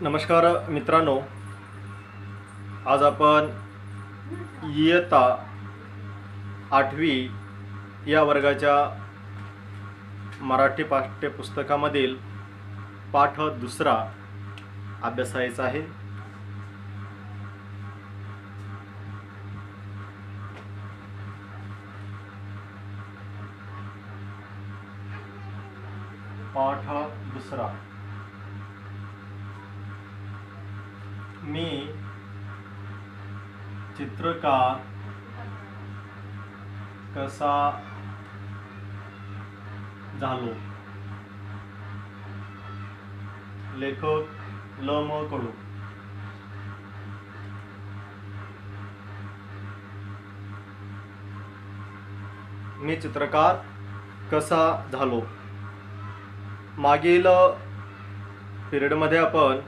नमस्कार मित्रांनो, आज आपण इयत्ता 8वी या वर्गाच्या मराठी पाठ्यपुस्तकामधील पाठ दुसरा अभ्यासायचा आहे. पाठ दुसरा. मी चित्रकार कसा झालो. लेखक ल म कडू. मी चित्रकार कसा झालो. मागील पिरियडमध्ये आपण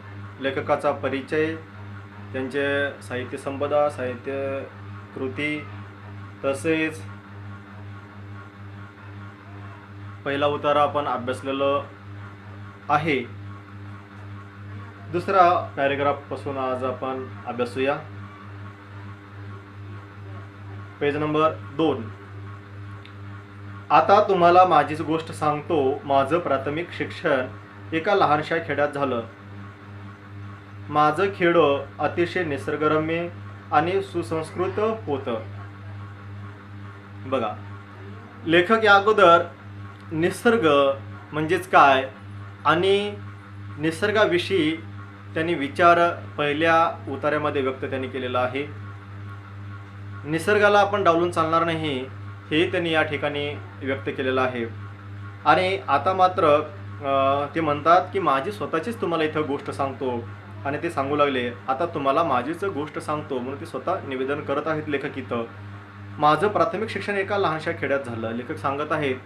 लेखकाचा परिचय, त्यांचे साहित्य संपदा, साहित्य कृती, तसेच पहिला उतारा आपण अभ्यासलेलं आहे. दुसरा पॅरेग्राफ पासून आज आपण अभ्यासूया. Page number 2. आता तुम्हाला माझीच गोष्ट सांगतो. माझं प्राथमिक शिक्षण एका लहानशा खेड्यात झालं. माझं खेडं अतिशय निसर्गरम्य आणि सुसंस्कृत होतं. बघा, लेखक या अगोदर निसर्ग म्हणजेच काय आणि निसर्गाविषयी त्यांनी विचार पहिल्या उतार्यामध्ये व्यक्त त्यांनी केलेला आहे. निसर्गाला आपण डावलून चालणार नाही हे त्यांनी या ठिकाणी व्यक्त केलेलं आहे. आणि आता मात्र ते म्हणतात की माझी स्वतःचीच तुम्हाला इथं गोष्ट सांगतो. आणि ते सांगू लागले, आता तुम्हाला माझीच गोष्ट सांगतो, म्हणून ते स्वतः निवेदन करत आहेत लेखक इथं. माझं प्राथमिक शिक्षण एका लहानशा खेड्यात झालं. लेखक सांगत आहेत,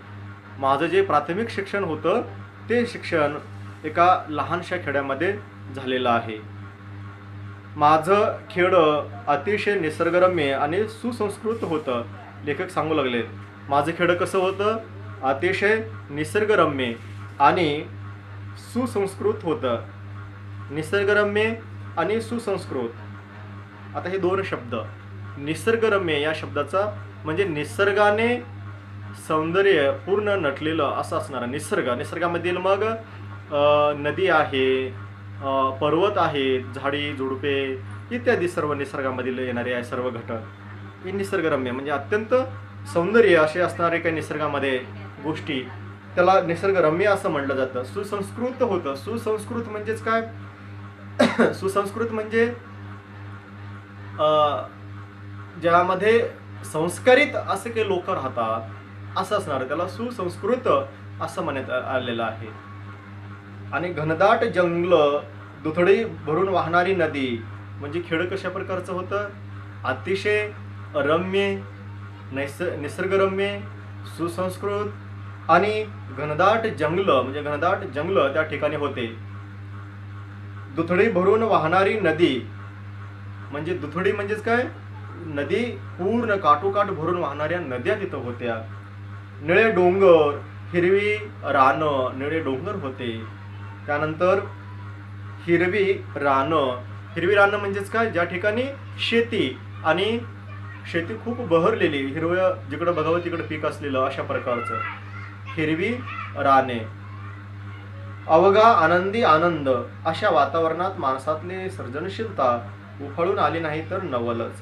माझं जे प्राथमिक शिक्षण होतं ते शिक्षण एका लहानशा खेड्यामध्ये झालेलं आहे. माझं खेडं अतिशय निसर्गरम्य आणि सुसंस्कृत होतं. लेखक सांगू लागले, माझं खेडं कसं होतं? अतिशय निसर्गरम्य आणि सुसंस्कृत होतं. निसर्गरम्य आणि सुसंस्कृत. आता हे दोन शब्द, निसर्गरम्य या शब्दाचा म्हणजे निसर्गाने सौंदर्य पूर्ण नटलेलं असं असणारं निसर्ग. निसर्गामधील मग नदी आहे, पर्वत आहेत, झाडी झुडपे इत्यादी सर्व निसर्गामधील येणारे आहे सर्व घटक. हे निसर्गरम्य म्हणजे अत्यंत सौंदर्य असे असणारे काही निसर्गामध्ये गोष्टी, त्याला निसर्गरम्य असं म्हटलं जातं. सुसंस्कृत होतं. सुसंस्कृत म्हणजेच काय? सुसंस्कृत म्हणजे ज्यामध्ये संस्कारित असे काही लोक राहतात असं असणार, त्याला सुसंस्कृत असं म्हणण्यात आलेलं आहे. आणि घनदाट जंगल, दुथडी भरून वाहणारी नदी म्हणजे खेड कशा प्रकारचं होतं? अतिशय रम्य, निसर्गरम्य, सुसंस्कृत आणि घनदाट जंगल म्हणजे घनदाट जंगल त्या ठिकाणी होते. दुथडी भरून वाहणारी नदी म्हणजे दुथडी म्हणजेच काय? नदी पूर्ण काठोकाठ भरून वाहणाऱ्या नद्या तिथं होत्या. निळे डोंगर, हिरवी रानं, निळे डोंगर होते. त्यानंतर हिरवी रानं. हिरवी रानं म्हणजेच काय? ज्या ठिकाणी शेती आणि शेती खूप बहरलेली, हिरवं जिकडं बघावं तिकडं पीक असलेलं अशा प्रकारचं हिरवी राने. अवघा आनंदी आनंद. अशा वातावरणात माणसातली सर्जनशीलता उफाळून आली नाही तर नवलच.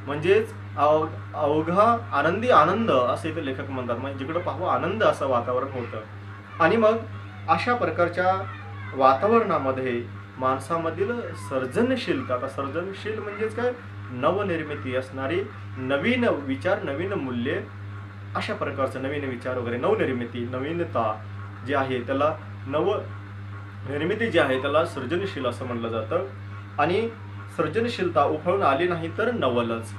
म्हणजेच अवघा आनंदी आनंद असे ते लेखक म्हणतात. म्हणजे जिकडं पाहावं आनंद असं वातावरण होतं. आणि मग अशा प्रकारच्या वातावरणामध्ये माणसामधील सर्जनशीलता, आता सर्जनशील म्हणजेच काय? नवनिर्मिती असणारी, नवीन विचार, नवीन मूल्ये, अशा प्रकारचं नवीन विचार वगैरे, नवनिर्मिती, नवीनता जी आहे त्याला नवनिर्मिती जी आहे त्याला सृजनशील असं म्हणलं जातं. आणि सृजनशीलता उफाळून आली नाही तर नवलच.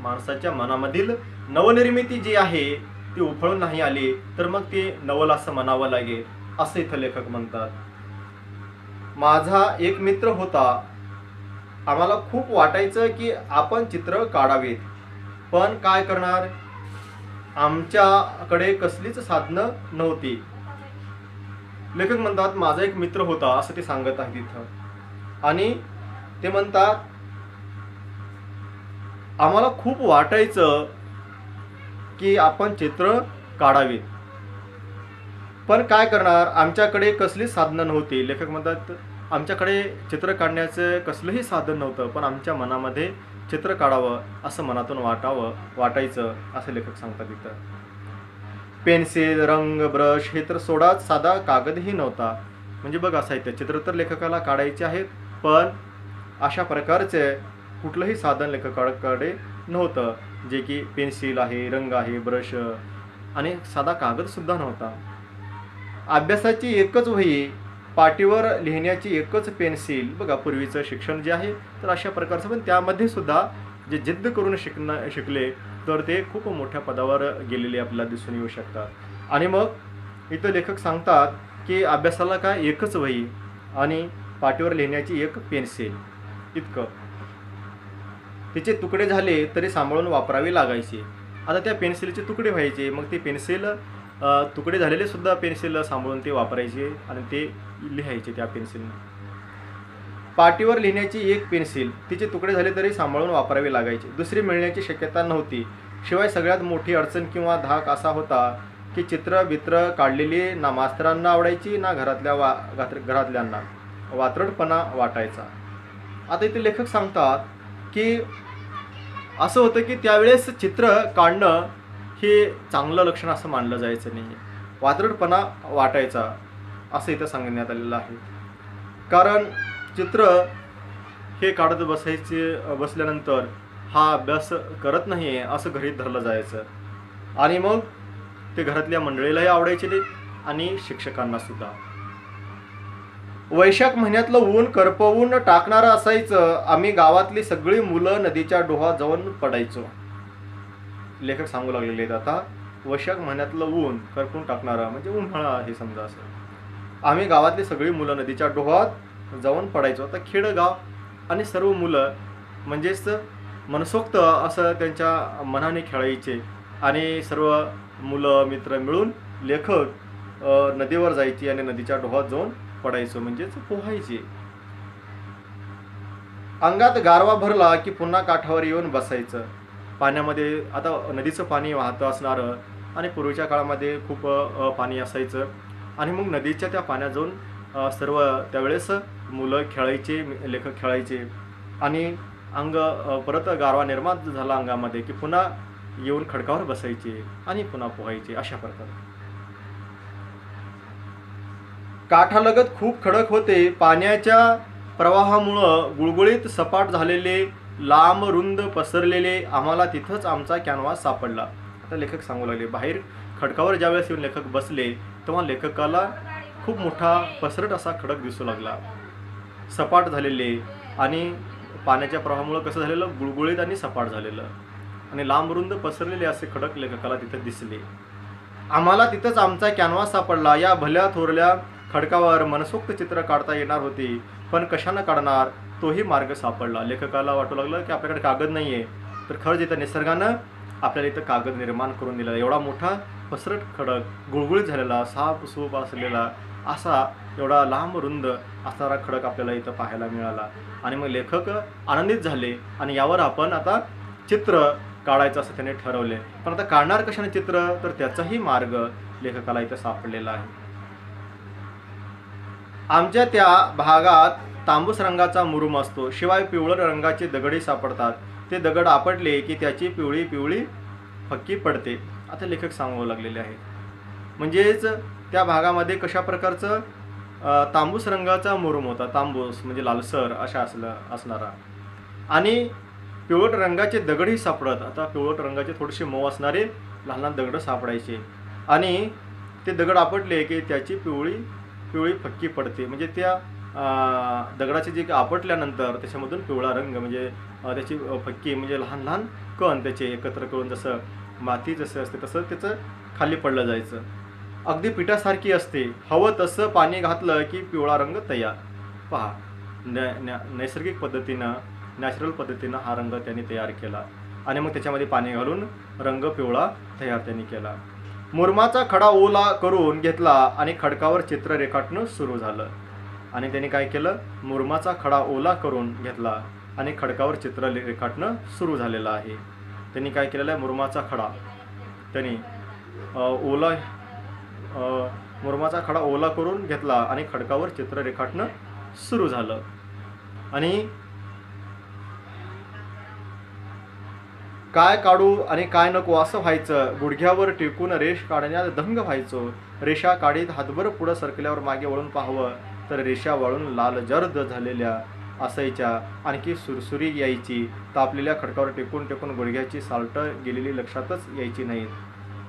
माणसाच्या मनामधील नवनिर्मिती जी आहे ती उफाळून नाही आली तर मग ते नवल असं म्हणावं लागेल असं इथं लेखक म्हणतात. माझा एक मित्र होता. आम्हाला खूप वाटायचं की आपण चित्र काढावीत, पण काय करणार? आमच्याकडे कसलीच साधनं नव्हती. लेखक म्हणतात माझा एक मित्र होता असं ते सांगत आहे तिथं. आणि ते म्हणतात, आम्हाला खूप वाटायचं की आपण चित्र काढावीत, पण काय करणार, आमच्याकडे कसलीच साधनं नव्हती. लेखक म्हणतात, आमच्याकडे चित्र काढण्याचं कसलंही साधन नव्हतं, पण आमच्या मनामध्ये चित्र काढावं असं मनातून वाटायचं असं लेखक सांगतात इथं. पेन्सिल, रंग, ब्रश हे तर सोडाच, साधा कागदही नव्हता. म्हणजे बघा, साहित्य चित्र तर लेखकाला काढायचे आहेत, पण अशा प्रकारचे कुठलंही साधन लेखकाकडे नव्हतं, जे की पेन्सिल आहे, रंग आहे, ब्रश आणि साधा कागदसुद्धा नव्हता. अभ्यासाची एकच वही, पाटीवर लिहिण्याची एकच पेन्सिल. बघा, पूर्वीचं शिक्षण जे आहे तर अशा प्रकारचं, पण त्यामध्ये सुद्धा जे जिद्द करून शिकले तर ते खूप मोठ्या पदावर गेलेले आपल्याला दिसून येऊ शकतात. आणि मग इथं लेखक सांगतात की अभ्यासाला काय, एकच वही आणि पाटीवर लिहिण्याची एक पेन्सिल, इतकं. तिचे तुकडे झाले तरी सांभाळून वापरावे लागायचे. आता त्या पेन्सिलचे तुकडे व्हायचे, मग ते पेन्सिल तुकडे झालेले सुद्धा पेन्सिल सांभाळून ते वापरायचे आणि ते लिहायचे त्या पेन्सिलने. पाटीवर लिहिण्याची एक पेन्सिल, तिचे तुकडे झाले तरी सांभाळून वापरावे लागायचे. दुसरी मिळण्याची शक्यता नव्हती. शिवाय सगळ्यात मोठी अडचण किंवा धाक असा होता की चित्र काढलेली ना मास्तरांना आवडायची ना घरातल्यांना. वात्रटपणा वाटायचा. आता इथे लेखक सांगतात की असं होतं की त्यावेळेस चित्र काढणं हे चांगलं लक्षण असं मानलं जायचं नाही. वात्रटपणा वाटायचा असं इथं सांगण्यात आलेलं आहे. कारण चित्र हे काढत बसल्यानंतर हा अभ्यास करत नाही आहे असं गृहीत धरलं जायचं. आणि मग ते घरातल्या मंडळीलाही आवडायचे नाहीत आणि शिक्षकांना सुद्धा. वैशाख महिन्यातलं ऊन करपवून टाकणारं असायचं. आम्ही गावातली सगळी मुलं नदीच्या डोहात जाऊन पडायचो. लेखक सांगू लागलेले आहेत आता, वैशाख महिन्यातलं ऊन करपून टाकणारा म्हणजे उन्हाळा हे समजा असं. आम्ही गावातली सगळी मुलं नदीच्या डोहात जाऊन पडायचो. आता खेडगाव आणि सर्व मुलं म्हणजेच मनसोक्त असं त्यांच्या मनाने खेळायचे आणि सर्व मुलं मित्र मिळून लेखक नदीवर जायची आणि नदीच्या डोहात जाऊन पडायचो म्हणजेच पोहायचे. अंगात गारवा भरला की पुन्हा काठावर येऊन बसायचं. पाण्यामध्ये आता नदीचं पाणी वाहतं असणारं आणि पूर्वीच्या काळामध्ये खूप पाणी असायचं आणि मग नदीच्या त्या पाण्यात जाऊन सर्व त्यावेळेस मुलं खेळायचे, लेखक खेळायचे आणि अंग परत गारवा निर्माण झाला अंगामध्ये की पुन्हा येऊन खडकावर बसायचे आणि पुन्हा पोहायचे. अशा प्रकारे काठालगत खूप खडक होते. पाण्याच्या प्रवाहामुळं गुळगुळीत सपाट झालेले, लांब रुंद पसरलेले, आम्हाला तिथंच आमचा कॅनव्हास सापडला. आता लेखक सांगू लागले, बाहेर खडकावर ज्यावेळेस येऊन लेखक बसले तेव्हा लेखकाला खूप मोठा पसरट असा खडक दिसू लागला, सपाट झालेले आणि पाण्याच्या प्रवाहामुळं कसं झालेलं, गुळगुळीत आणि सपाट झालेलं आणि लांब रुंद पसरलेले असे खडक लेखकाला तिथं दिसले. आम्हाला तिथंच आमचा कॅनव्हास सापडला. या भल्या थोरल्या खडकावर मनसोक्त चित्र काढता येणार होती, पण कशानं काढणार तोही मार्ग सापडला. लेखकाला वाटू लागलं की आपल्याकडे कागद नाही आहे, तर खरंच इथं निसर्गानं आपल्याला इथं कागद निर्माण करून दिला. एवढा मोठा पसरट खडक, गुळगुळीत झालेला, साप सूप असलेला असा एवढा लांब रुंद असणारा खडक आपल्याला इथं पाहायला मिळाला. आणि मग लेखक आनंदित झाले आणि यावर आपण आता चित्र काढायचं असं त्याने ठरवले. पण आता काढणार कशाने चित्र, तर त्याचाही मार्ग लेखकाला इथं सापडलेला आहे. आमच्या त्या भागात तांबूस रंगाचा मुरुम असतो, शिवाय पिवळट रंगाचे दगडही सापडतात. ते दगड आपटले की त्याची पिवळी पिवळी फक्की पडते. आता लेखक सांगू लागलेले आहेत. म्हणजेच त्या भागामध्ये कशा प्रकारचं तांबूस रंगाचा मुरुम होता. तांबूस म्हणजे लालसर अशा असणारा आणि पिवळट रंगाचे दगडही सापडत. आता पिवळट रंगाचे थोडेसे मऊ असणारे लहान लहान दगड सापडायचे आणि ते दगड आपटले की त्याची पिवळी पिवळी फक्की पडते. म्हणजे त्या दगडाची जी आपटल्यानंतर त्याच्यामधून पिवळा रंग म्हणजे त्याची फक्की म्हणजे लहान लहान कण त्याचे एकत्र करून जसं माती जसं असते तसं त्याचं खाली पडलं जायचं. अगदी पिठासारखी असते. हवं तसं पाणी घातलं की पिवळा रंग तयार. पहा, नैसर्गिक पद्धतीनं, नॅचरल पद्धतीनं हा रंग त्यांनी तयार केला आणि मग त्याच्यामध्ये पाणी घालून रंग पिवळा तयार त्यांनी केला. मुरमाचा खडा ओला करून घेतला आणि खडकावर चित्र रेखाटणं सुरू झालं. आणि त्यांनी काय केलं, मुरुमाचा खडा ओला करून घेतला आणि खडकावर चित्र रेखाटणं सुरू झालेलं आहे. त्यांनी काय केलेलं आहे, मुरुमाचा खडा त्यांनी मुरुमाचा खडा ओला करून घेतला आणि खडकावर चित्र रेखाटणं सुरू झालं. आणि काय काढू आणि काय नको असं व्हायचं, गुडघ्यावर टेकून रेष काढण्यात दंग व्हायचो. रेषा काढीत हातभर पुढं सरकल्यावर मागे वळून पाहावं तर रेषा वळून लाल जर्द झालेल्या असायच्या. आणखी सुरसुरी यायची. तापलेल्या खडकावर टेकून टेकून गुडघ्याची सालटं गेलेली लक्षातच यायची नाहीत.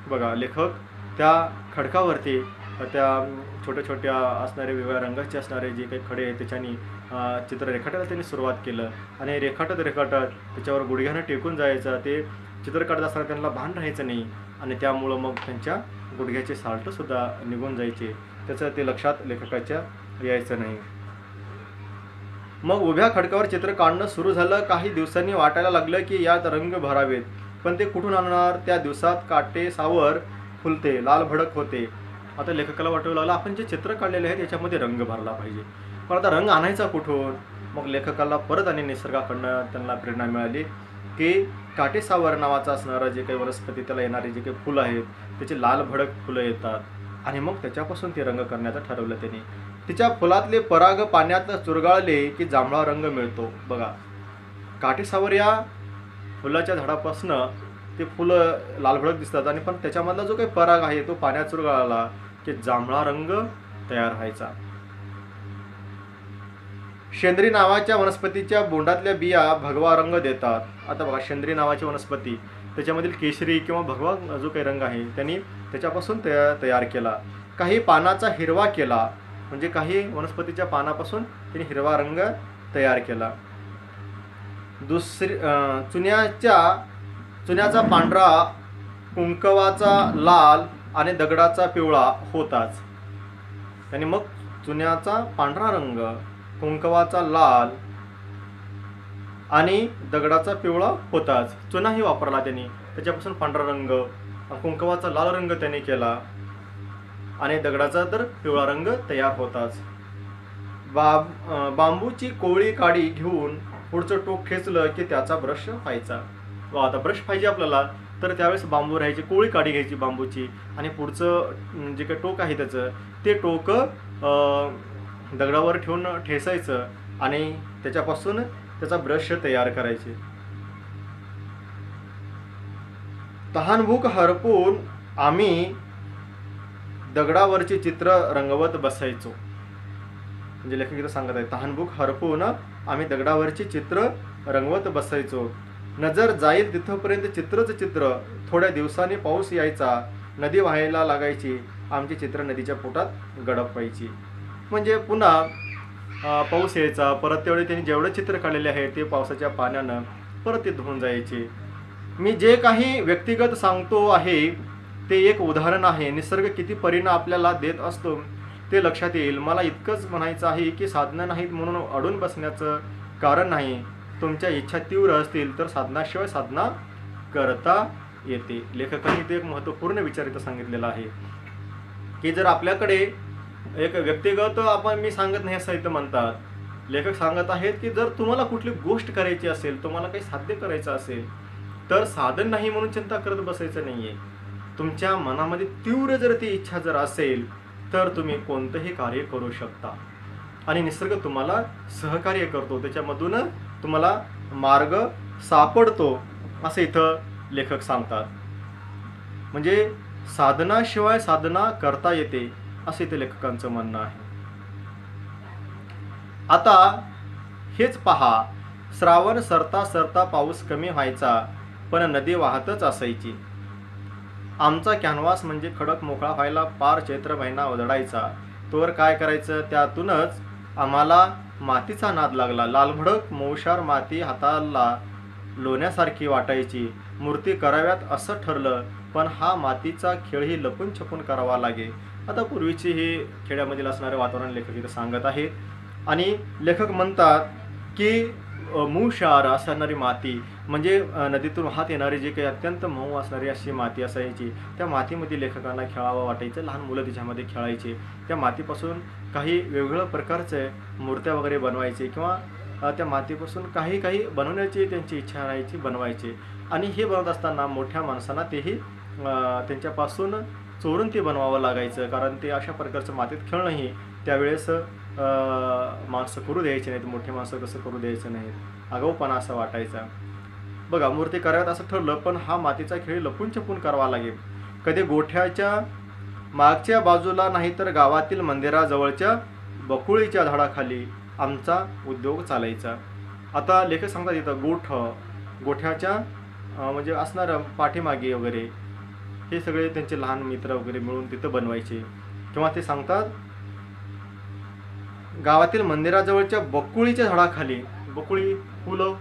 बघा, लेखक त्या खडकावरती त्या छोट्या छोट्या असणारे वेगवेगळ्या रंगाचे असणारे जे काही खडे आहेत त्याच्यानी चित्र रेखाटायला त्यांनी सुरुवात केलं. आणि रेखाटत त्याच्यावर गुडघ्यानं टेकून जायचं. ते चित्र काढत असताना त्यांना भान राहायचं नाही आणि त्यामुळं मग त्यांच्या गुडघ्याचे साल्टंसुद्धा निघून जायचे. त्याचं ते लक्षात लेखकाच्या यायचं नाही. मग उभ्या खडकावर चित्र काढणं सुरू झालं. काही दिवसांनी वाटायला लागलं की यात रंग भरावेत, पण ते कुठून आणणार? त्या दिवसात काटे सावर फुलते, लाल भडक होते. आता लेखकाला वाटू लागलं आपण जे चित्र काढलेले आहे त्याच्यामध्ये रंग भरला पाहिजे, पण आता रंग आणायचा कुठून? मग लेखकाला परत आणि निसर्गाकडनं त्यांना प्रेरणा मिळाली की काटेसावर नावाचा असणारं जे काही वनस्पती त्याला येणारे जे काही फुलं आहेत त्याचे लाल भडक फुलं येतात आणि मग त्याच्यापासून ते रंग करण्याचं ठरवलं त्यांनी. तिच्या फुलातले पराग पाण्यात चुरगाळले की जांभळा रंग मिळतो. बघा, काटेसावर या फुलाच्या झाडापासनं ते फुलं लालभडक दिसतात आणि पण त्याच्यामधला जो काही पराग आहे तो पाण्यात चुरगाळला की जांभळा रंग तयार व्हायचा. शेंद्री नावाच्या वनस्पतीच्या बोंडातल्या बिया भगवा रंग देतात. आता बघा, शेंद्री नावाची वनस्पती त्याच्यामधील केशरी किंवा भगवा जो काही रंग आहे त्यांनी त्याच्यापासून तयार केला. काही पानाचा हिरवा केला, म्हणजे काही वनस्पतीच्या पानापासून त्यांनी हिरवा रंग तयार केला. चुन्याचा पांढरा, कुंकवाचा लाल आणि दगडाचा पिवळा होताच. त्यांनी मग चुन्याचा पांढरा रंग, कुंकवाचा लाल आणि दगडाचा पिवळा होताच. चुनाही वापरला त्यांनी, त्याच्यापासून पांढरा रंग, कुंकवाचा लाल रंग त्यांनी केला आणि दगडाचा तर पिवळा रंग तयार होताच. बांबूची कोवळी काडी घेऊन पुढचं टोक खेचलं की त्याचा ब्रश व्हायचा. आता ब्रश पाहिजे आपल्याला तर त्यावेळेस बांबू राहायची, कोवळी काडी घ्यायची बांबूची आणि पुढचं जे काही टोक आहे त्याचं ते टोक दगडावर ठेवून ठेसायचं आणि त्याच्यापासून त्याचा ब्रश तयार करायचे. तहानभूक हरपून आम्ही दगडावरचे चित्र रंगवत बसायचो. म्हणजे लेखक इथं सांगत आहे, तहानभूक हरपून आम्ही दगडावरचे चित्र रंगवत बसायचो. नजर जाईल तिथपर्यंत चित्रच चित्र. थोड्या दिवसांनी पाऊस यायचा, नदी व्हायला लागायची, आमची चित्र नदीच्या पोटात गडप व्हायची. म्हणजे पुन्हा पाऊस यायचा, परत तेवढे त्यांनी जेवढे चित्र काढलेले आहे ते पावसाच्या पाण्यानं परत ते धुवून जायचे. मी जे काही व्यक्तिगत सांगतो आहे ते एक उदाहरण आहे. निसर्ग किती परिणाम आपल्याला देत असतो ते लक्षात येईल. मला इतकंच म्हणायचं आहे की साधना नाहीत म्हणून अडून बसण्याचं कारण नाही. तुमच्या इच्छा तीव्र असतील तर साधनाशिवाय साधना करता येते. लेखकांनी ते एक महत्त्वपूर्ण विचार इथं सांगितलेला आहे की जर आपल्याकडे एक व्यक्तिगत मी सांगत नाही असं इथं म्हणतात. लेखक सांगत आहेत की जर तुम्हाला कुठली गोष्ट करायची असेल, तुम्हाला काही साध्य करायचं असेल तर साधन नाही म्हणून चिंता करत बसायचं नाहीये. तुमच्या मनामध्ये तीव्र जर ती इच्छा जर असेल तर तुम्ही कोणतंही कार्य करू शकता आणि निसर्ग तुम्हाला सहकार्य करतो, त्याच्यामधून तुम्हाला मार्ग सापडतो असं इथं लेखक सांगतात. म्हणजे साधनाशिवाय साधना करता येते असं इथं लेखकांचं म्हणणं आहे. आता हेच पहा, श्रावण सरता सरता पाऊस कमी व्हायचा पण नदी वाहतच असायची. आमचा कॅनव्हास म्हणजे खडक मोकळा व्हायला पार चैत्र महिना उधळायचा. तोवर काय करायचं, त्यातूनच आम्हाला मातीचा नाद लागला. लालभडक मौशार माती हाताला लोण्यासारखी वाटायची. मूर्ती कराव्यात असं ठरलं, पण हा मातीचा खेळही लपून छपून करावा लागे. आता पूर्वीची हे खेड्यामधील असणारे वातावरण लेखक इथं सांगत आहेत आणि लेखक म्हणतात की मूळशार असणारी माती, म्हणजे नदीतून वाहत येणारी जी काही अत्यंत मऊ असणारी अशी माती असायची, त्या मातीमध्ये लेखकांना खेळावं वाटायचं. लहान मुलं तिच्यामध्ये खेळायचे. त्या मातीपासून काही वेगवेगळ्या प्रकारचे मूर्त्या वगैरे बनवायचे, किंवा त्या मातीपासून काही काही बनवण्याची त्यांची इच्छा राहायची, बनवायचे. आणि हे बनवत असताना मोठ्या माणसांना तेही त्यांच्यापासून चोरून ते बनवावं लागायचं, कारण ते अशा प्रकारचं मातीत खेळणंही त्यावेळेस माणसं करू द्यायचे नाहीत. मोठे माणसं कसं करू द्यायचं नाहीत, आगाऊपणा असा वाटायचा. बघा, मूर्ती कराव्यात असं ठरलं, पण हा मातीचा खेळ लपून छपून करावा लागेल. कधी गोठ्याच्या मागच्या बाजूला, नाहीतर गावातील मंदिराजवळच्या बकुळीच्या झाडाखाली आमचा उद्योग चालायचा. आता लेखक सांगतात इथं गोठ्याच्या म्हणजे असणारं पाठीमागे वगैरे हे सगळे त्यांचे लहान मित्र वगैरे मिळून तिथं बनवायचे. किंवा ते सांगतात गावातील मंदिराजवळच्या बकुळीच्या झाडाखाली, बकुळी फुलं,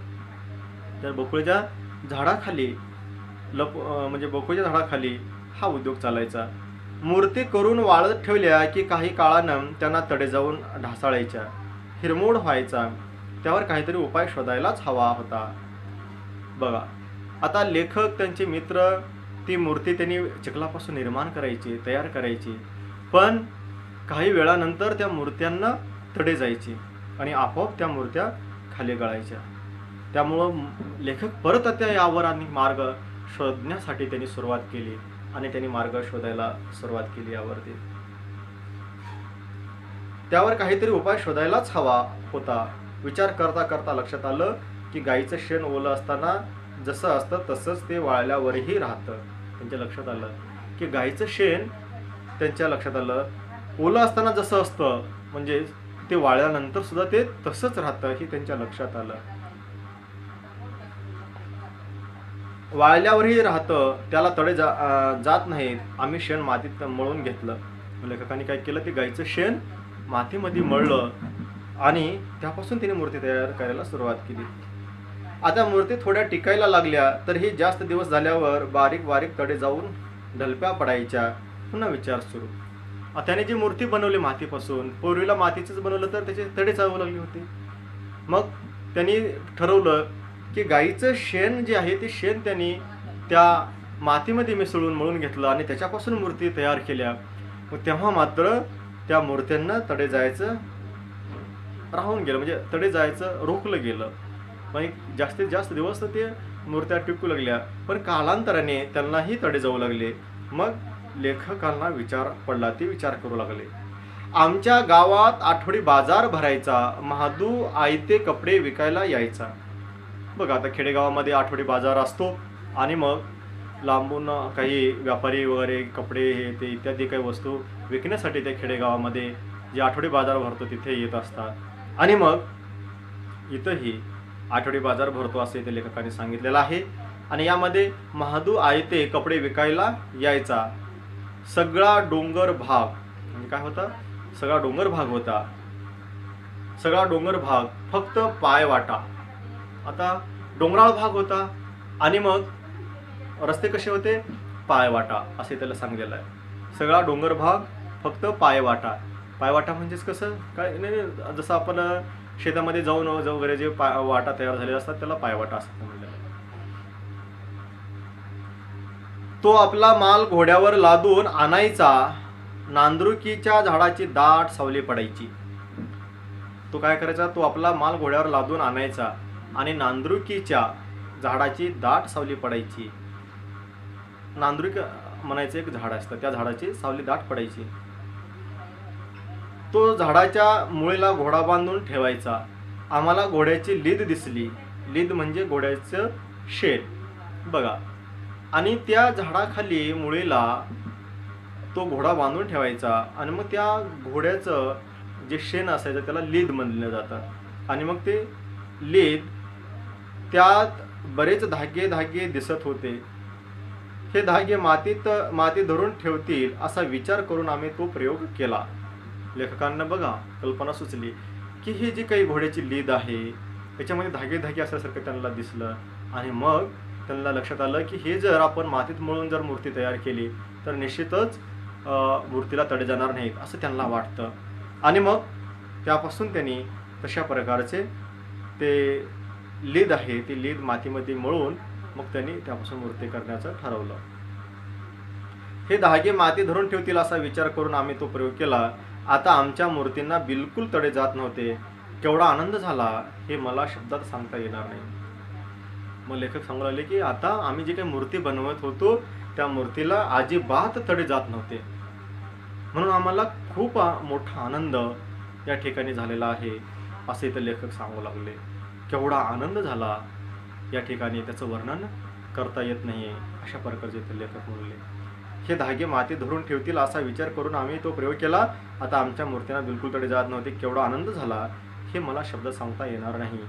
त्या बकुळीच्या झाडाखाली म्हणजे बकुळीच्या झाडाखाली हा उद्योग चालायचा. मूर्ती करून वाळत ठेवल्या की काही काळानं त्यांना तडे जाऊन ढासाळायच्या, हिरमोड व्हायचा. त्यावर काहीतरी उपाय शोधायलाच हवा होता. बघा, आता लेखक, त्यांचे मित्र ती मूर्ती त्यांनी चिखलापासून निर्माण करायची, तयार करायची, पण काही वेळानंतर त्या मूर्त्यांना तडे जायचे आणि आपोआप त्या मूर्त्या खाली गळायच्या. त्यामुळं लेखक परत त्या यावर आणि मार्ग शोधण्यासाठी त्यांनी सुरुवात केली, आणि त्यांनी मार्ग शोधायला सुरुवात केली यावरती. त्यावर काहीतरी उपाय शोधायलाच हवा होता. विचार करता करता लक्षात आलं की गाईचं शेण ओलं असताना जसं असतं तसंच ते वाळल्यावरही राहतं. त्यांच्या लक्षात आलं की गाईचं शेण, त्यांच्या लक्षात आलं, ओलं असताना जसं असतं म्हणजे ते वाळल्यानंतर सुद्धा ते तसंच राहतं, हे त्यांच्या लक्षात आलं. वाळल्यावरही राहतं, त्याला तडे जात नाहीत. आम्ही शेण मातीत मळून घेतलं. लेखकांनी काय केलं, ते गाईचं शेण मातीमध्ये मळलं आणि त्यापासून तिने मूर्ती तयार करायला सुरुवात केली. आता मूर्ती थोड्या टिकायला लागल्या तर ही जास्त दिवस झाल्यावर बारीक बारीक तडे जाऊन ढलप्या पडायच्या. पुन्हा विचार सुरू. त्याने जी मूर्ती बनवली मातीपासून, पूर्वीला मातीचंच बनवलं तर त्याचे तडे जाऊ लागले होते. मग त्यांनी ठरवलं की गाईचं शेण जे आहे ते शेण त्यांनी त्या मातीमध्ये मिसळून मळून घेतलं आणि त्याच्यापासून मूर्ती तयार केल्या. मग तेव्हा मात्र त्या मूर्त्यांना तडे जायचं राहून गेलं, म्हणजे तडे जायचं रोखलं गेलं. मग जास्तीत जास्त दिवस ते मूर्त्या टिकू लागल्या, पण कालांतराने त्यांनाही तडे जाऊ लागले. मग लेखकांना विचार पडला, ते विचार करू लागले. आमच्या गावात आठवडी बाजार भरायचा, महादू आयते कपडे विकायला यायचा. बघा, आता खेडेगावामध्ये आठवडी बाजार असतो आणि मग लांबून काही व्यापारी वगैरे कपडे हे ते इत्यादी काही वस्तू विकण्यासाठी त्या खेडेगावामध्ये जे आठवडी बाजार भरतो तिथे येत असतात. आणि मग इथंही आठवडी बाजार भरतो असे इथे लेखकांनी सांगितलेलं आहे. आणि यामध्ये महादू आयते कपडे विकायला यायचा. सगळा डोंगर भाग, म्हणजे काय होता, सगळा डोंगर भाग होता. सगळा डोंगर भाग फक्त पायवाटा. आता डोंगराळ भाग होता आणि मग रस्ते कसे होते, पायवाटा असे त्याला सांगितलेलं आहे. सगळा डोंगर भाग फक्त पायवाटा. पायवाटा म्हणजेच कसं काय, नाही, जसं आपण शेतामध्ये जाऊन वगैरे जे वाटा तयार झालेले असतात त्याला पायवाटा असं म्हणलेलं आहे. तो आपला माल घोड्यावर लादून आणायचा. नांदरुकीच्या झाडाची दाट सावली पडायची. तो काय करायचा, तो आपला माल घोड्यावर लादून आणायचा आणि नांदरुकीच्या झाडाची दाट सावली पडायची. नांदरुक म्हणायचं एक झाड असतं, त्या झाडाची सावली दाट पडायची. तो झाडाच्या मुळेला घोडा बांधून ठेवायचा. आम्हाला घोड्याची लीद दिसली. लीद म्हणजे घोड्याचं शेण. बघा, आणि त्या झाडाखाली मुळेला तो घोडा बांधून ठेवायचा आणि मग त्या घोड्याचं जे शेण असायचं त्याला लीद म्हणलं जातं. आणि मग ते लीद, त्यात बरेच धागे धागे दिसत होते. हे धागे माती धरून ठेवतील असा विचार करून आम्ही तो प्रयोग केला. लेखकांना बघा कल्पना सुचली की ही जी काही घोड्याची लीद आहे त्याच्यामध्ये धागे धागे असल्यासारखं त्यांना दिसलं. आणि मग त्यांना लक्षात आलं की हे जर आपण मातीत मळून जर मूर्ती तयार केली तर निश्चितच मूर्तीला तडे जाणार नाहीत असं त्यांना वाटतं. आणि मग त्यापासून त्यांनी तशा प्रकारचे ते लीद आहे ती लीद मातीमध्ये मळून मग त्यांनी त्यापासून मूर्ती करण्याचं ठरवलं. हे धागे माती धरून ठेवतील असा विचार करून आम्ही तो प्रयोग केला. आता आमच्या मूर्तींना बिलकुल तडे जात नव्हते. केवढा आनंद झाला हे मला शब्दात सांगता येणार नाही. मग लेखक सांगू लागले की आता आम्ही जी काही मूर्ती बनवत होतो त्या मूर्तीला अजिबात तडे जात नव्हते. म्हणून आम्हाला खूप मोठा आनंद या ठिकाणी झालेला आहे असे इथं लेखक सांगू लागले. केवढा आनंद झाला या ठिकाणी त्याचं वर्णन करता येत नाही अशा प्रकारचे इथं लेखक म्हणले. हे धागे माती धरून ठेवतील असा विचार करून आम्ही तो प्रयोग केला. आता आमच्या मूर्तींना बिलकुल तडे जात नव्हते. केवढा आनंद झाला हे मला शब्द सांगता येणार नाही.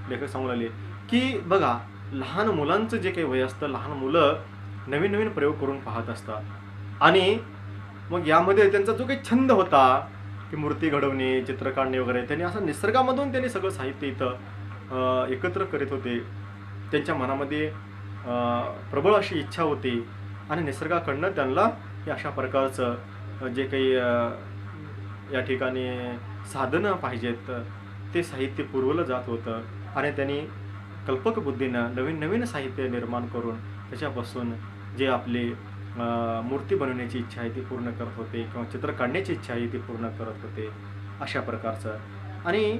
लेखक सांगू लागले की बघा, लहान मुलांचं जे काही वय असतं, लहान मुलं नवीन नवीन प्रयोग करून पाहत असतात आणि मग यामध्ये त्यांचा जो काही छंद होता की मूर्ती घडवणे, चित्र काढणे वगैरे, त्यांनी असं निसर्गामधून त्यांनी सगळं साहित्य इथं एकत्र करीत होते. त्यांच्या मनामध्ये प्रबळ अशी इच्छा होती आणि निसर्गाकडनं त्यांना हे अशा प्रकारचं जे काही या ठिकाणी साधनं पाहिजेत ते साहित्य पुरवलं जात होतं आणि त्यांनी कल्पक बुद्धीनं नवीन नवीन साहित्य निर्माण करून त्याच्यापासून जे आपली मूर्ती बनवण्याची इच्छा आहे ती पूर्ण करत होते किंवा चित्र काढण्याची इच्छा आहे ती पूर्ण करत होते अशा प्रकारचं. आणि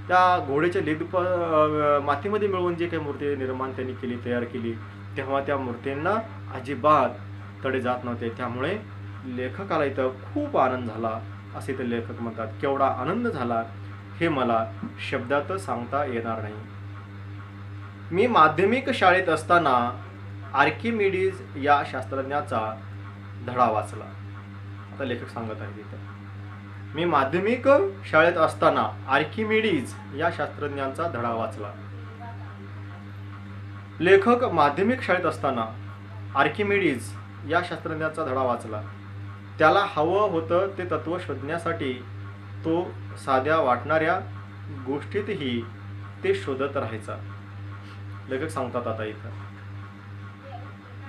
त्या घोड्याच्या मातीमध्ये मिळवून जे काही मूर्ती निर्माण त्यांनी केली, तयार केली, तेव्हा त्या मूर्तींना अजिबात तडे जात नव्हते. त्यामुळे लेखकाला इथं खूप आनंद झाला असे ते लेखक म्हणतात. केवढा आनंद झाला हे मला शब्दात सांगता येणार नाही. मी माध्यमिक शाळेत असताना आर्किमिडीज या शास्त्रज्ञाचा धडा वाचला. आता लेखक सांगत आहे तिथं, मी माध्यमिक शाळेत असताना आर्किमिडीज या शास्त्रज्ञांचा धडा वाचला. लेखक माध्यमिक शाळेत असताना आर्किमिडीज या शास्त्रज्ञाचा धडा वाचला. त्याला हवं होतं ते तत्व शोधण्यासाठी तो साध्या वाटणाऱ्या गोष्टीतही ते शोधत राहायचा. लेखक सांगतात आता इथं,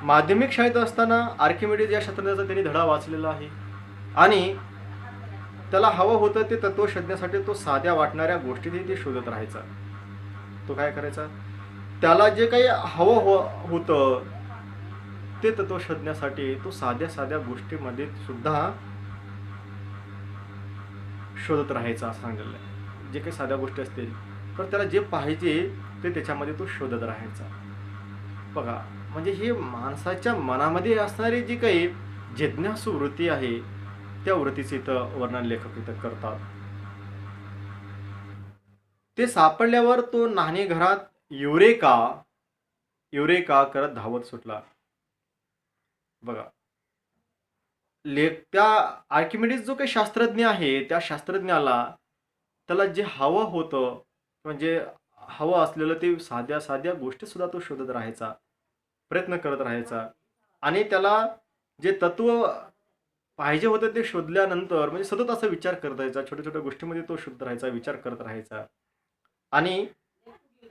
माध्यमिक शाळेत असताना आर्किमिडीज या शास्त्रज्ञाचा त्यांनी धडा वाचलेला आहे आणि त्याला हवं होतं ते तत्व शोधण्यासाठी तो साध्या वाटणाऱ्या गोष्टीतही ते शोधत राहायचा. तो काय करायचा, त्याला जे काही हवं होतं ते तत्व शोधण्यासाठी तो साध्या साध्या गोष्टीमध्ये सुद्धा शोधत राहायचा असं सांगितलं आहे. जे काही साध्या गोष्टी असतील तर त्याला जे पाहिजे ते त्याच्यामध्ये तो शोधत राहायचा. बघा, म्हणजे हे माणसाच्या मनामध्ये असणारी जी काही जिज्ञासू वृत्ती आहे त्या वृत्तीचे इथं वर्णन लेखक इथं करतात. ते सापडल्यावर तो न्हाणीघरात युरेका युरेका करत धावत सुटला. बघा, त्या आर्किमिडीज जो काही शास्त्रज्ञ आहे त्या शास्त्रज्ञाला त्याला जे हवं होतं म्हणजे हवं असलेलं ते साध्या साध्या गोष्टी सुद्धा तो शोधत राहायचा, प्रयत्न करत राहायचा आणि त्याला जे तत्व पाहिजे होतं ते शोधल्यानंतर म्हणजे सतत असा विचार करत राहायचा, छोट्या छोट्या गोष्टीमध्ये तो शोधत राहायचा, विचार करत राहायचा आणि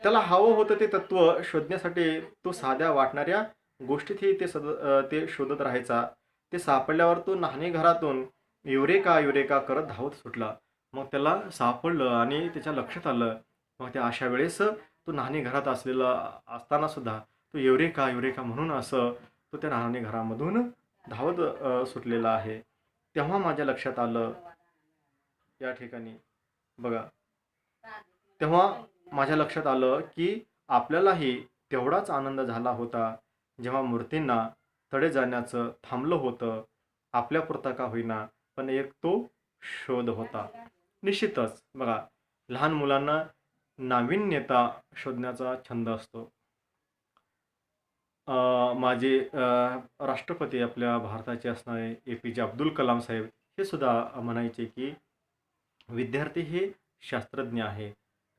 त्याला हवं होतं ते तत्व शोधण्यासाठी तो साध्या वाटणाऱ्या गोष्टीतही ते शोधत राहायचा. ते सापडल्यावर तो न्हाणीघरातून युरेका युरेका करत धावत सुटला. मग त्याला सापडलं आणि त्याच्या लक्षात आलं. मग त्या अशा वेळेस तो न्हाणीघरात असताना सुद्धा तो युरेका युरेका म्हणून असं तो त्या न्हाणीघरामधून धावत सुटलेला आहे. तेव्हा माझ्या लक्षात आलं या ठिकाणी बघा, तेव्हा माझ्या लक्षात आलं की आपल्यालाही तेवढाच आनंद झाला होता जेव्हा मूर्तींना तडे जाण्याचं थांबलं होतं. आपल्यापुरता का होईना पण एक तो शोध होता. निश्चितच बघा, लहान मुलांना नाविन्यता शोधण्याचा छंद असतो. माझे राष्ट्रपती आपल्या भारताचे असणारे APJ अब्दुल कलाम साहेब हे सुद्धा म्हणायचे की विद्यार्थी हे शास्त्रज्ञ आहे,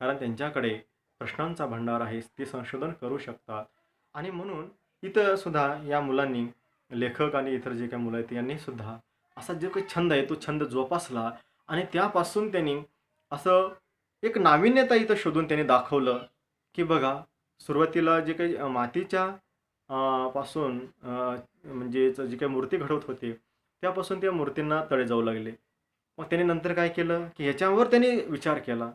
कारण त्यांच्याकडे प्रश्नांचा भंडार आहे, ते संशोधन करू शकतात. आणि म्हणून इथं सुद्धा या मुलांनी, लेखक आणि इतर जे काही मुलं आहेत यांनी सुद्धा असा जो काही छंद आहे तो छंद जोपासला आणि त्यापासून त्यांनी असं एक नाविन्यता इथं शोधून त्यांनी दाखवलं की बघा, सुरुवातीला जे काही मातीच्या पासून म्हणजे जी काही मूर्ती घडवत होते त्यापासून त्या मूर्तींना तडे जाऊ लागले. मग त्यांनी नंतर काय केलं की ह्याच्यावर त्यांनी विचार केला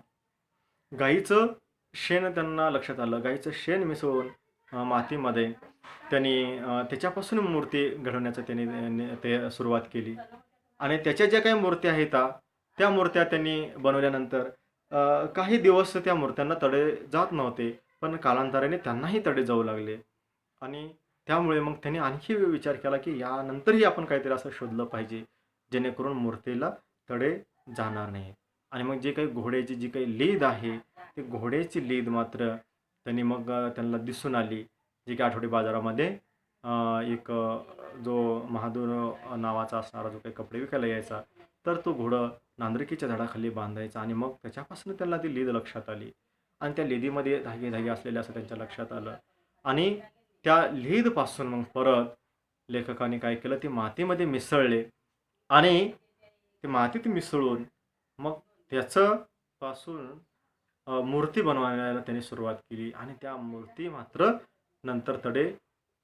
गाईचं शेण त्यांना लक्षात आलं. गाईचं शेण मिसळून मातीमध्ये त्यांनी त्याच्यापासून मूर्ती घडवण्याचं त्यांनी ते सुरुवात केली. आणि त्याच्या ज्या काही मूर्त्या आहेत त्या मूर्त्या त्यांनी बनवल्यानंतर काही दिवस त्या मूर्त्यांना तडे जात नव्हते. पण कालांतराने त्यांनाही तडे जाऊ लागले. आणि त्यामुळे मग त्यांनी आणखी विचार केला, की यानंतरही आपण काहीतरी असं शोधलं पाहिजे, जेणेकरून मूर्तीला तडे जाणार नाहीत. आणि मग जे काही घोड्याची जी काही लीद आहे, ती घोड्याची लीद मात्र त्यांनी मग त्यांना दिसून आली. जी की आठवडी बाजारामध्ये एक जो महादूर नावाचा असणारा जो काही कपडे विकायला यायचा, तर तो घोडं नांदरकीच्या झाडाखाली बांधायचा आणि मग त्याच्यापासून त्यांना ती लीद लक्षात आली. आणि त्या लीदीमध्ये धागे धागे असलेले असं त्यांच्या लक्षात आलं. आणि त्या लीदपासून मग परत लेखकाने काय केलं, ते मातीमध्ये मिसळले आणि ते मातीत मिसळून मग त्याचं पासून मूर्ती बनवायला त्यांनी सुरुवात केली. आणि त्या मूर्ती मात्र नंतर तडे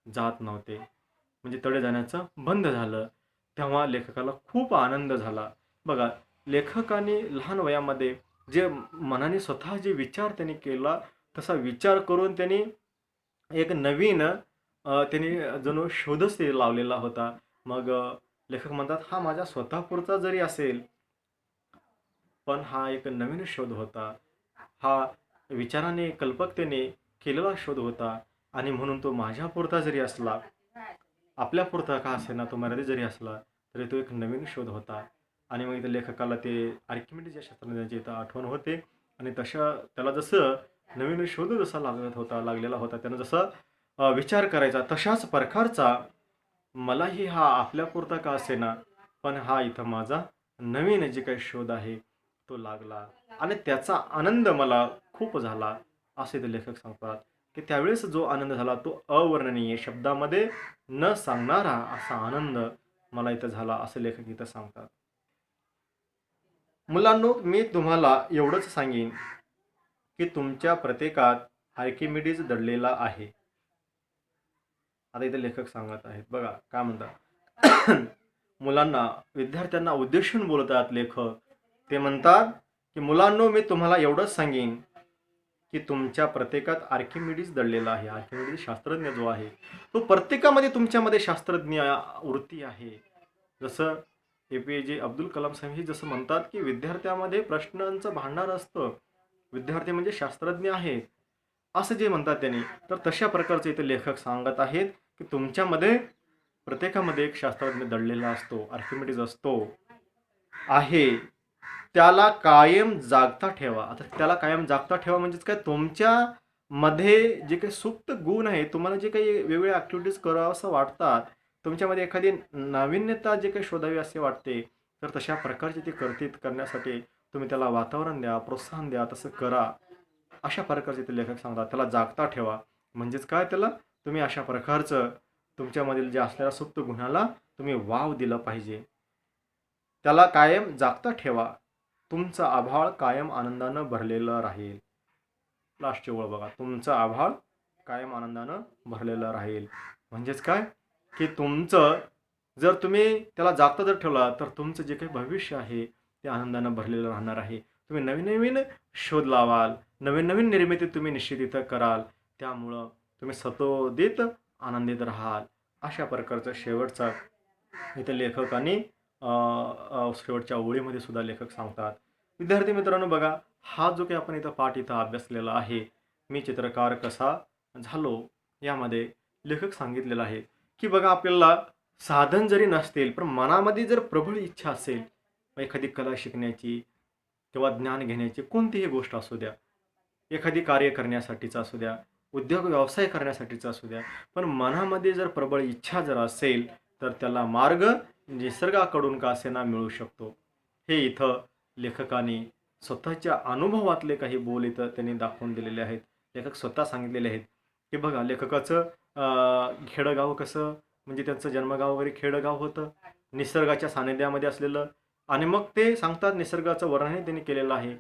जात नव्हते, म्हणजे तडे जाण्याचं बंद झालं. तेव्हा लेखकाला खूप आनंद झाला. बघा, लेखकाने लहान वयामध्ये जे मनाने स्वतः जे विचार त्यांनी केला, तसा विचार करून त्यांनी एक नवीन त्यांनी जणू शोधच ते लावलेला होता. मग लेखक म्हणतात, हा माझ्या स्वतःपुरता जरी असेल, पण हा एक नवीन शोध होता. हा विचाराने, कल्पकतेने केलेला शोध होता. आणि म्हणून तो माझ्यापुरता जरी असला, आपल्यापुरता का असेना, तो मर्यादित जरी असला, तरी तो एक नवीन शोध होता. आणि मग इथं लेखकाला ते आर्किमिडीज या शास्त्रज्ञाची इथं आठवण होते. आणि तशा त्याला जसं नवीन शोध जसा लागलेला होता, त्यानं जसं विचार करायचा, तशाच प्रकारचा मलाही हा आपल्यापुरता का असेना, पण हा इथं माझा नवीन जे काही शोध आहे तो लागला आणि त्याचा आनंद मला खूप झाला, असे ते लेखक सांगतात. की त्यावेळेस जो आनंद झाला तो अवर्णनीय, शब्दामध्ये न सांगणारा असा आनंद मला इथं झाला, असे लेखक इथं सांगतात. मुलांनो, मी तुम्हाला एवढंच सांगेन की तुमच्या प्रत्येकात आर्किमिडीज दडलेला आहे. आता इथे लेखक सांगत आहेत, बघा काय म्हणतात. मुलांना, विद्यार्थ्यांना उद्देशून बोलतात लेखक. ते म्हणतात की मुलांनो, मी तुम्हाला एवढंच सांगेन की तुमच्या प्रत्येकात आर्किमिडीज दडलेला आहे. आर्किमिडीज शास्त्रज्ञ जो आहे, तो प्रत्येकामध्ये तुमच्यामध्ये शास्त्रज्ञ वृत्ती आहे. जसं APJ अब्दुल कलाम साहेब जसं म्हणतात की विद्यार्थ्यामध्ये प्रश्नांचं भांडार असतं, विद्यार्थी म्हणजे शास्त्रज्ञ आहेत, असं जे म्हणतात त्यांनी. तर तशा प्रकारचे इथे लेखक सांगत आहेत की तुमच्यामध्ये प्रत्येकामध्ये एक शास्त्रज्ञ दडलेला असतो, आर्किमिडीज असतो आहे. त्याला कायम जागता ठेवा. आता त्याला कायम जागता ठेवा म्हणजेच काय, तुमच्या मध्ये जे काही सुप्त गुण आहे, तुम्हाला जे काही वेगवेगळ्या ॲक्टिव्हिटीज करावं असं वाटतात, तुमच्यामध्ये एखादी नाविन्यता जे काही शोधावी असे वाटते, तर तशा प्रकारचे ते करण्यासाठी तुम्ही त्याला वातावरण द्या, प्रोत्साहन द्या, तसं करा. अशा प्रकारचे ते लेखक सांगतात. त्याला जागता ठेवा म्हणजेच काय, त्याला तुम्ही अशा प्रकारचं तुमच्यामधील जे असलेल्या सुप्त गुणाला तुम्ही वाव दिलं पाहिजे. त्याला कायम जागता ठेवा, तुमचं आभाळ कायम आनंदानं भरलेलं राहील. लास्टची ओळ बघा, तुमचं आभाळ कायम आनंदानं भरलेलं राहील. म्हणजेच काय की तुमचं, जर तुम्ही त्याला जागता जर ठेवला, तर तुमचं जे काही भविष्य आहे ते आनंदानं भरलेलं राहणार आहे. तुम्ही नवीन नवीन शोध लावाल, नवीन नवीन निर्मिती तुम्ही निश्चित इथं कराल. त्यामुळं तुम्ही सतोदित आनंदित राहाल. अशा प्रकारचं शेवटचा इथे लेखकांनी शेवटच्या ओळीमध्ये सुद्धा लेखक सांगतात. विद्यार्थी मित्रांनो, बघा, हा जो काही आपण इथं पाठ इथं अभ्यासलेला आहे, मी चित्रकार कसा झालो, यामध्ये लेखक सांगितलेलं आहे की बघा, आपल्याला साधन जरी नसतील, पण मनामध्ये जर प्रबळ इच्छा असेल, एखादी कला शिकण्याची किंवा ज्ञान घेण्याची, कोणतीही गोष्ट असू द्या, एखादी कार्य करण्यासाठीचा असू द्या, उद्योग व्यवसाय करण्यासाठीचा असू द्या, पण मनामध्ये जर प्रबळ इच्छा जर असेल, तर त्याला मार्ग निसर्गाकडून का असेना मिळू शकतो. हे इथं लेखकाने स्वतःच्या अनुभवातले काही बोल इथं त्यांनी दाखवून दिलेले आहेत. लेखक स्वतः सांगितलेले आहेत की बघा, लेखकाचं खेडगाव कसं, म्हणजे त्यांचं जन्मगाव वगैरे खेडगाव होतं, निसर्गाच्या सानिध्यामध्ये असलेलं. आणि मग ते सांगतात, निसर्गाचं वर्णनही त्यांनी केलेलं आहे.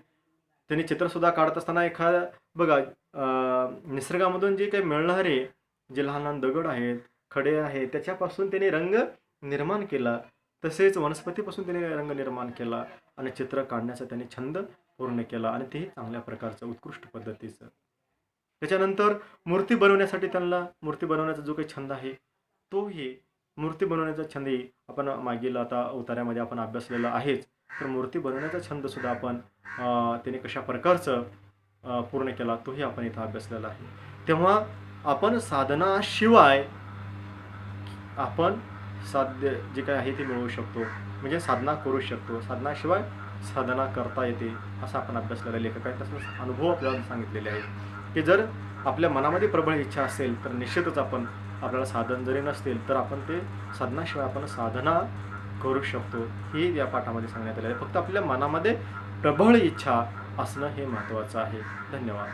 त्यांनी चित्रसुद्धा काढत असताना बघा, निसर्गामधून जे काही मिळणारे जे लहान लहान दगड आहेत, खडे आहेत, त्याच्यापासून त्यांनी रंग निर्माण केला. तसेच वनस्पतीपासून त्यांनी रंग निर्माण केला आणि चित्र काढण्याचा त्यांनी छंद पूर्ण केला आणि तेही चांगल्या प्रकारचं उत्कृष्ट पद्धतीचं. त्याच्यानंतर मूर्ती बनवण्यासाठी त्यांना मूर्ती बनवण्याचा जो काही छंद आहे तोही मूर्ती बनवण्याचा छंदही आपण मागील आता अवतारामध्ये आपण अभ्यासलेला आहेच. तर मूर्ती बनवण्याचा छंदसुद्धा आपण त्याने कशा प्रकारचं पूर्ण केला तोही आपण इथं अभ्यासलेला आहे. तेव्हा आपण साधनाशिवाय आपण साध्य जे काही आहे ते मिळवू शकतो, म्हणजे साधना करू शकतो. साधनाशिवाय साधना करता येते असा आपण अभ्यासलेला लेखक आहे. तसंच अनुभव आपल्याला सांगितलेले आहेत की जर आपल्या मनामध्ये प्रबळ इच्छा असेल तर निश्चितच आपल्याला साधन जरी नसतील तर आपण ते साधनाशिवाय आपण साधना करू शकतो. हे या पाठामध्ये सांगण्यात आलेलं आहे. फक्त आपल्या मनामध्ये प्रबळ इच्छा असणं हे महत्त्वाचं आहे. धन्यवाद.